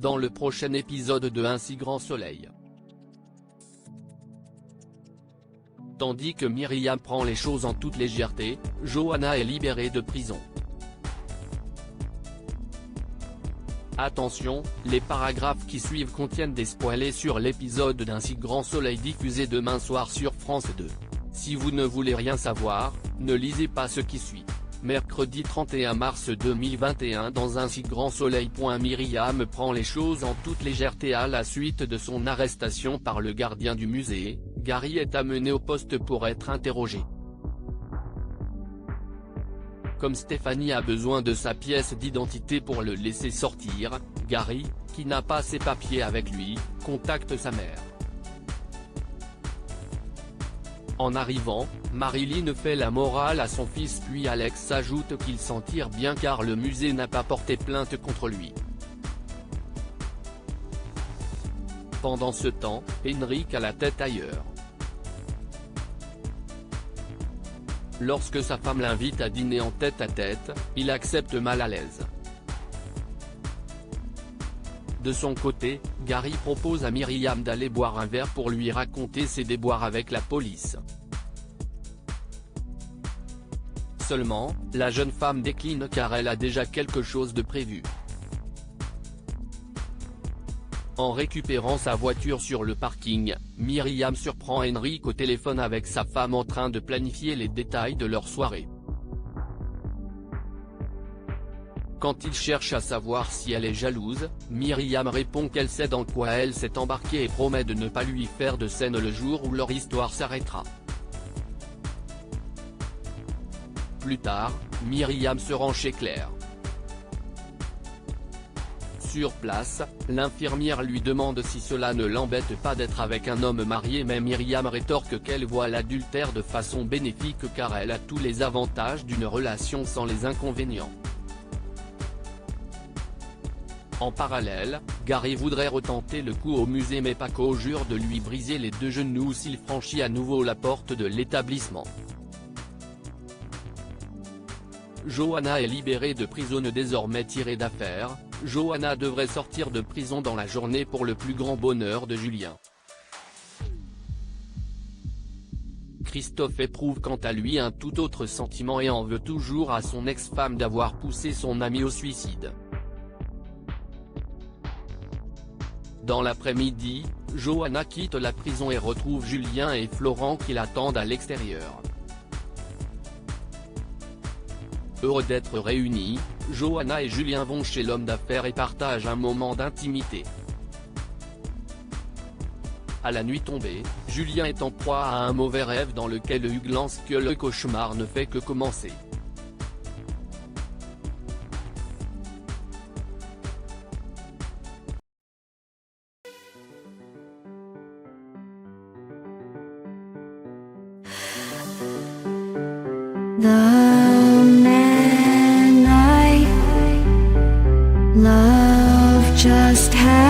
dans le prochain épisode de Un si grand soleil. Tandis que Myriam prend les choses en toute légèreté, Johanna est libérée de prison. Attention, les paragraphes qui suivent contiennent des spoilers sur l'épisode d'Un si grand soleil diffusé demain soir sur France 2. Si vous ne voulez rien savoir, ne lisez pas ce qui suit. Mercredi 31 mars 2021 dans Un si grand soleil. Myriam prend les choses en toute légèreté à la suite de son arrestation par le gardien du musée. Gary est amené au poste pour être interrogé. Comme Stéphanie a besoin de sa pièce d'identité pour le laisser sortir, Gary, qui n'a pas ses papiers avec lui, contacte sa mère. En arrivant, Marilyn fait la morale à son fils puis Alex ajoute qu'il s'en tire bien car le musée n'a pas porté plainte contre lui. Pendant ce temps, Henrik a la tête ailleurs. Lorsque sa femme l'invite à dîner en tête-à-tête, il accepte mal à l'aise. De son côté, Gary propose à Myriam d'aller boire un verre pour lui raconter ses déboires avec la police. Seulement, la jeune femme décline car elle a déjà quelque chose de prévu. En récupérant sa voiture sur le parking, Myriam surprend Henrik au téléphone avec sa femme en train de planifier les détails de leur soirée. Quand il cherche à savoir si elle est jalouse, Myriam répond qu'elle sait dans quoi elle s'est embarquée et promet de ne pas lui faire de scène le jour où leur histoire s'arrêtera. Plus tard, Myriam se rend chez Claire. Sur place, l'infirmière lui demande si cela ne l'embête pas d'être avec un homme marié mais Myriam rétorque qu'elle voit l'adultère de façon bénéfique car elle a tous les avantages d'une relation sans les inconvénients. En parallèle, Gary voudrait retenter le coup au musée mais Paco jure de lui briser les deux genoux s'il franchit à nouveau la porte de l'établissement. Johanna est libérée de prison désormais tirée d'affaire. Johanna devrait sortir de prison dans la journée pour le plus grand bonheur de Julien. Christophe éprouve quant à lui un tout autre sentiment et en veut toujours à son ex-femme d'avoir poussé son ami au suicide. Dans l'après-midi, Johanna quitte la prison et retrouve Julien et Florent qui l'attendent à l'extérieur. Heureux d'être réunis, Johanna et Julien vont chez l'homme d'affaires et partagent un moment d'intimité. À la nuit tombée, Julien est en proie à un mauvais rêve dans lequel Hugues lance que le cauchemar ne fait que commencer. Love just had